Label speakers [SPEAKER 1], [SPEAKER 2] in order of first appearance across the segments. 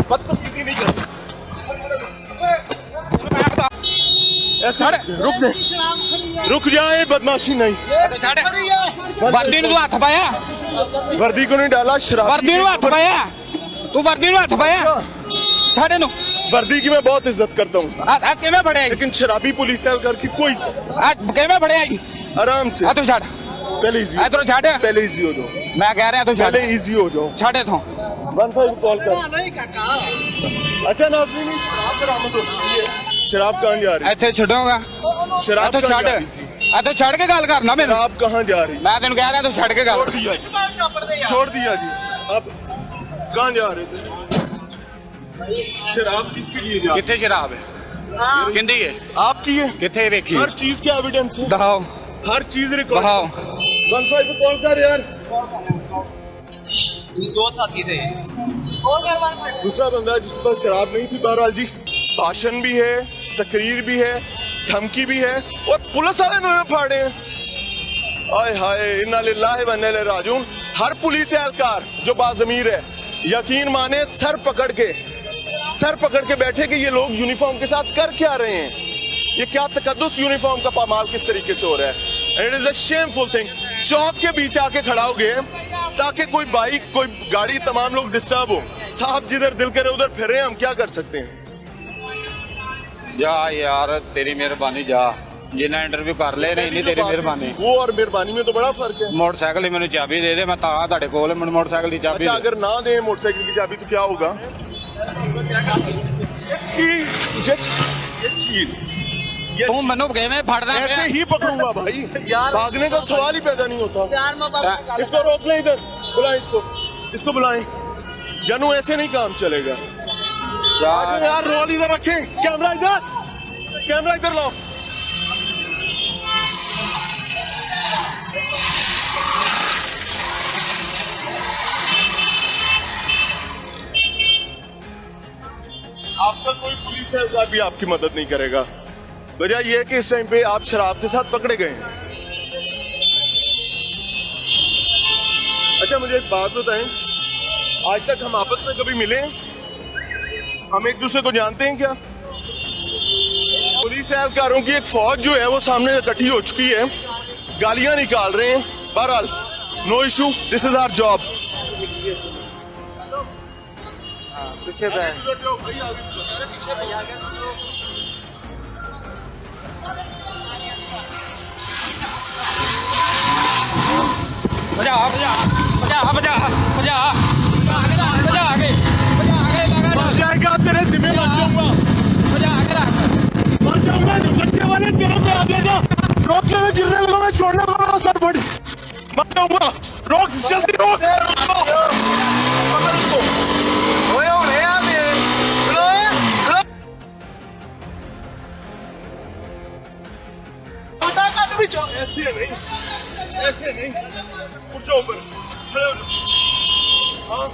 [SPEAKER 1] बदतमीजी नहीं करते। रुक जाए, बदमाशी नहीं।
[SPEAKER 2] वर्दी ਨੂੰ ਹੱਥ ਪਾਇਆ
[SPEAKER 1] वर्दी को नहीं डाला, शराब
[SPEAKER 2] वर्दी ਨੂੰ ਹੱਥ ਪਾਇਆ ਤੂੰ वर्दी ਨੂੰ ਹੱਥ ਪਾਇਆ ਛੱਡ ਇਹਨੂੰ
[SPEAKER 1] वर्दी की मैं बहुत इज्जत करता हूँ,
[SPEAKER 2] ਆ ਕਿਵੇਂ ਫੜਿਆ ਜੀ
[SPEAKER 1] लेकिन शराबी पुलिस एहलकार की कोई
[SPEAKER 2] ਆ ਕਿਵੇਂ ਫੜਿਆ ਜੀ
[SPEAKER 1] आराम से।
[SPEAKER 2] ਆ ਤੂੰ ਛੱਡ
[SPEAKER 1] पहले इजी
[SPEAKER 2] ਇਧਰੋਂ ਛੱਡ
[SPEAKER 1] पहले इजी हो जाओ,
[SPEAKER 2] ਮੈਂ ਕਹਿ ਰਿਹਾ ਤੂੰ ਛੱਡ
[SPEAKER 1] पहले इजी हो जाओ।
[SPEAKER 2] ਛੱਡ ਇਥੋਂ
[SPEAKER 1] 15 कॉल कर। अच्छा नाज़रीन, शराब बरामद हो चुकी है। शराब कहाँ जा रही
[SPEAKER 2] ਇੱਥੇ ਛੱਡੋਗਾ
[SPEAKER 1] है? शराब
[SPEAKER 2] ਇੱਥੋਂ
[SPEAKER 1] कहाँ
[SPEAKER 2] ਛੱਡ
[SPEAKER 1] जा रही थी?
[SPEAKER 2] ਇੱਥੋਂ ਛੱਡ ਕੇ ਗੱਲ ਕਰਨਾ ਮੈਨੂੰ
[SPEAKER 1] शराब कहाँ जा रही?
[SPEAKER 2] ਮੈਂ ਤੈਨੂੰ ਕਹਿ ਰਿਹਾ ਤੂੰ ਛੱਡ ਕੇ ਗੱਲ
[SPEAKER 1] छोड़ दिया जी, छोड़ दिया जी। अब कहाँ जा रहे थे? शराब किसके लिए जा रही?
[SPEAKER 2] ਕਿੱਥੇ ਸ਼ਰਾਬ ਹੈ ਕਿੰਦੀ ਹੈ
[SPEAKER 1] आपकी है।
[SPEAKER 2] ਕਿੱਥੇ ਵੇਖੀ
[SPEAKER 1] हर चीज के एविडेंस है,
[SPEAKER 2] ਦਿਖਾਓ
[SPEAKER 1] हर चीज रिकॉर्ड।
[SPEAKER 2] ਦਿਖਾਓ
[SPEAKER 1] 15 पे कॉल कर यार।
[SPEAKER 3] दो साथी थे।
[SPEAKER 1] दूसरा बंदा जिसके पास शराब नहीं थी, बहरहाल जी भाषण भी है, तकरीर भी है, धमकी भी है, और पुलिस वाले ने फाड़े हैं। आय हाय, इन्ना लिल्लाहि व इन्ना इलैहि राजिऊन। हर पुलिस एहलकार जो बाज़मीर है, यकीन माने सर पकड़ के बैठे कि ये लोग यूनिफॉर्म के साथ कर क्या रहे हैं, ये क्या तकद्दुस यूनिफॉर्म का पामाल किस तरीके से हो रहा है। It is a shameful thing. चौक के बीच आके खड़ा हो गए ताकि कोई बाइक कोई गाड़ी तमाम लोग डिस्टर्ब हो। साहब जिधर दिल करे उधर फिरे, हम क्या कर सकते हैं।
[SPEAKER 2] ਜਾ ਯਾਰ ਤੇਰੀ ਮਿਹਰਬਾਨੀ ਜਾ ਜਿੰਨਾ ਇੰਟਰਵਿਊ ਕਰ ਲੈ ਨਹੀਂ ਤੇਰੀ ਮਿਹਰਬਾਨੀ
[SPEAKER 1] वो और मेहरबानी में तो बड़ा फर्क है।
[SPEAKER 2] ਮੋਟਰਸਾਈਕਲ ਦੀ ਮੈਨੂੰ ਚਾਬੀ ਦੇ ਦੇ ਮੈਂ ਤਾਂ ਤੁਹਾਡੇ ਕੋਲ ਮੈਨੂੰ ਮੋਟਰਸਾਈਕਲ ਦੀ ਚਾਬੀ
[SPEAKER 1] अच्छा अगर ना दे मोटरसाइकिल की चाबी तो क्या होगा। ये
[SPEAKER 2] ਤੂੰ ਮੈਨੂੰ ਕਿਵੇਂ ਫੜਦਾ
[SPEAKER 1] ऐसे ही पकड़ूंगा भाई, भागने का सवाल ही पैदा नहीं होता। इसको रोक ले, इधर बुलाएं, इसको बुलाएं। जानू ऐसे नहीं काम चलेगा यार। रोल इधर रखें, कैमरा इधर लाओ। आपका कोई पुलिस एहलकार भी आपकी मदद नहीं करेगा। वजह यह है कि इस टाइम पे आप शराब के साथ पकड़े गए हैं। अच्छा मुझे एक बात बताएं, आज तक हम आपस में कभी मिले हैं? हम एक दूसरे को जानते हैं क्या? पुलिस एहलकारों की एक फौज जो है वो सामने इकट्ठी हो चुकी है, गालियां निकाल रहे हैं। बहरहाल no issue, this is our job.
[SPEAKER 2] पीछे
[SPEAKER 1] जाएगा तेरे जिम्मे मर जाऊंगा, बच्चे वाले तेरे पे आ जाएगा। रोकने में गिरने वालों में छोड़ने वालों सर बड़ी मर जाऊंगा। रोक जल्दी रोक। ऐसे नहीं पूछो ऊपर हाँ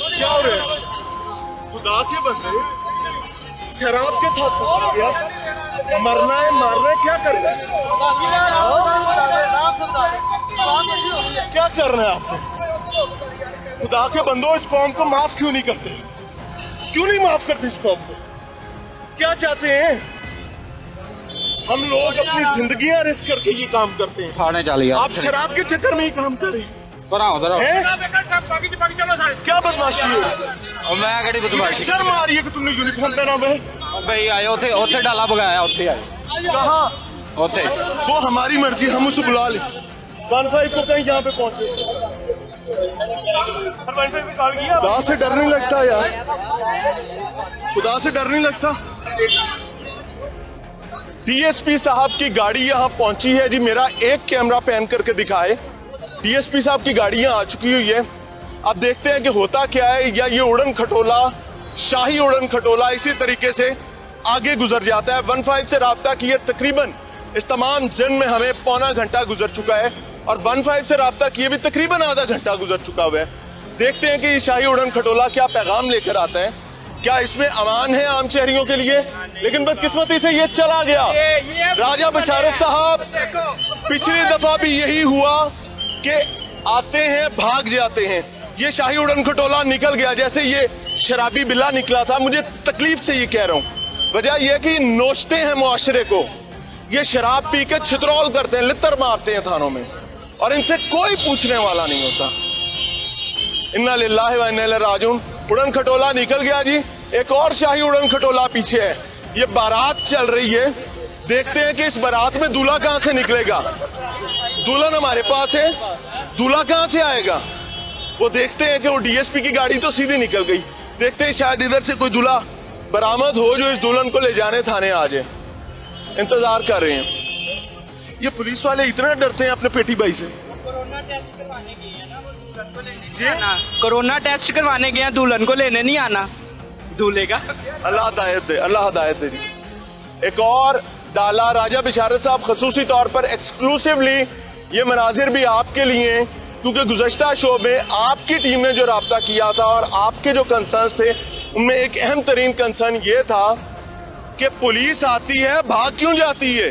[SPEAKER 1] क्या हो रहा है। खुदा के बंदे शराब के साथ पकड़ा गया, मरना है मारना है, क्या करना है, क्या करना है आपको। खुदा के बंदो इस कौम को माफ क्यों नहीं करते, क्यों नहीं माफ करते इस कौम को, क्या चाहते हैं। हम लोग अपनी जिंदगियां रिस्क करके ये काम करते हैं,
[SPEAKER 2] थाने चल यार
[SPEAKER 1] आप शराब के चक्कर में ही काम कर रहे हैं। क्या बदमाशी है,
[SPEAKER 2] और मैं केड़ी बदमाशी
[SPEAKER 1] शर्म आ रही है कि तुमने यूनिफॉर्म पहना हुआ है।
[SPEAKER 2] भाई आए ओथे ओथे डाला भगाया ओथे आए
[SPEAKER 1] कहाँ
[SPEAKER 2] ओथे
[SPEAKER 1] वो हमारी मर्जी, हम उसे बुला ले। 15 को कहीं यहाँ पे पहुंचे। खुदा से डर नहीं लगता यार, खुदा से डर नहीं लगता। डीएसपी साहब की गाड़ी यहाँ पहुंची है जी, मेरा एक कैमरा पैन करके दिखाए। डीएसपी साहब की गाड़ी यहाँ आ चुकी हुई है। अब देखते हैं कि होता क्या है, या ये उड़न खटोला शाही उड़न खटोला इसी तरीके से आगे गुजर जाता है। 15 से राब्ता किए तकरीबन इस तमाम जिन में हमें पौना घंटा गुजर चुका है, और 15 से राब्ता किए भी तकरीबन आधा घंटा गुजर चुका हुआ है। देखते हैं कि ये शाही उड़न खटोला क्या पैगाम लेकर आता है, क्या इसमें अमान है आम शहरियों के लिए। लेकिन बदकिस्मती से ये चला गया। राजा बशारत साहब, पिछली दफा भी यही हुआ कि आते हैं भाग जाते हैं। ये शाही उड़न खटोला निकल गया जैसे ये शराबी बिल्ला निकला था। मुझे तकलीफ से ये कह रहा हूं, वजह यह कि नोचते हैं मुआशरे को, ये शराब पी के छितरौल करते हैं, लित्तर मारते हैं थानों में, और इनसे कोई पूछने वाला नहीं होता। इन्ना लिल्लाहि व इन्ना इलैहि राजिऊन। उड़न खटोला निकल गया जी, एक और शाही उड़न खटोला पीछे है। ये बारात चल रही है, देखते हैं कि इस बारात में दूल्हा कहां से निकलेगा। दुल्हन हमारे पास है, दूल्हा कहां से आएगा। वो देखते हैं कि वो डीएसपी की गाड़ी तो सीधी निकल गई, देखते हैं शायद इधर से कोई दूल्हा बरामद हो जो इस दुल्हन को ले जाने थाने आ जाए। इंतजार कर रहे हैं। ये पुलिस वाले इतना डरते हैं अपने पेटी भाई से।
[SPEAKER 3] कोरोना टेस्ट करवाने गए हैं ना, वो दुल्हन को लेने नहीं आना। कोरोना टेस्ट करवाने गए हैं, दुल्हन को लेने नहीं आना दूल्हे का।
[SPEAKER 1] अल्लाह हिदायत दे, अल्लाह हिदायत दे जी। एक और डाला राजा बिशारत साहब, खसूसी तौर पर एक्सक्लूसिवली ये मनाजिर भी आपके लिए हैं, क्योंकि गुज़श्ता शो में आपकी टीम ने जो राब्ता किया था और आपके जो कंसर्न्स थे उनमें एक अहम तरीन कंसर्न ये था कि पुलिस आती है भाग क्यों जाती है,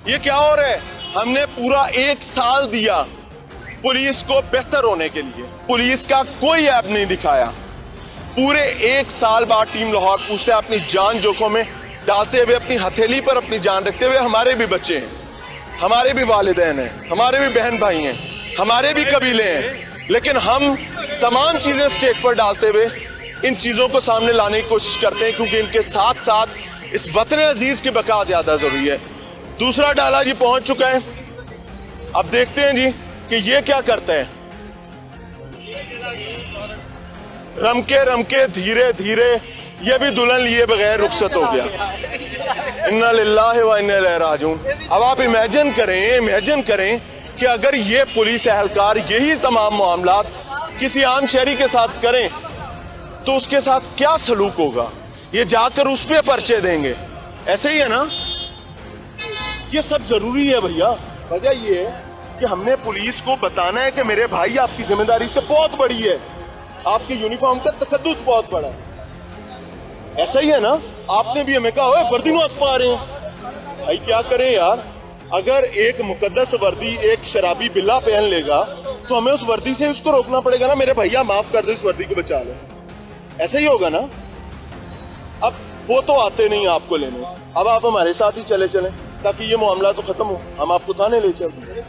[SPEAKER 1] ये क्या हो रहा है। हमने पूरा 1 साल दिया पुलिस को बेहतर होने के लिए, पुलिस का कोई ऐप नहीं दिखाया। पूरे 1 साल बाद टीम लाहौर पूछते हैं अपनी जान जोखों में डालते हुए, अपनी हथेली पर अपनी जान रखते हुए, हमारे भी बच्चे हैं, हमारे भी वालिदैन हैं, हमारे भी बहन भाई हैं, हमारे भी कबीले हैं, लेकिन हम तमाम चीजें स्टेज पर डालते हुए इन चीजों को सामने लाने की कोशिश करते हैं, क्योंकि इनके साथ साथ इस वतन अजीज की बका ज्यादा जरूरी है। दूसरा डाला जी पहुंच चुका है, अब देखते हैं जी कि ये क्या करते हैं। रमके रमके धीरे धीरे ये भी दुल्हन लिए बगैर रुखसत हो गया। इन्ना लिल्लाहि व इन्ना इलैहि राजिऊन। अब आप इमेजिन करें कि अगर ये पुलिस एहलकार यही तमाम मामलात किसी आम शहरी के साथ करें तो उसके साथ क्या सलूक होगा। ये जाकर उस पे पर्चे देंगे, ऐसे ही है ना। ये सब जरूरी है भैया। वजह ये है कि हमने पुलिस को बताना है कि मेरे भाई आपकी जिम्मेदारी से बहुत बड़ी है, आपके यूनिफॉर्म का तकद्दुस बहुत बड़ा है। ऐसा ही है ना, आपने भी हमें कहा वर्दी में पा रहे हैं भाई, क्या करें यार। अगर एक मुकद्दस वर्दी एक शराबी बिल्ला पहन लेगा तो हमें उस वर्दी से उसको रोकना पड़ेगा ना, मेरे भैया माफ कर दो, इस वर्दी को बचा लो, ऐसा ही होगा ना। अब वो तो आते नहीं आपको लेने, अब आप हमारे साथ ही चले ताकि ये मामला तो खत्म हो, हम आपको थाने ले चलते।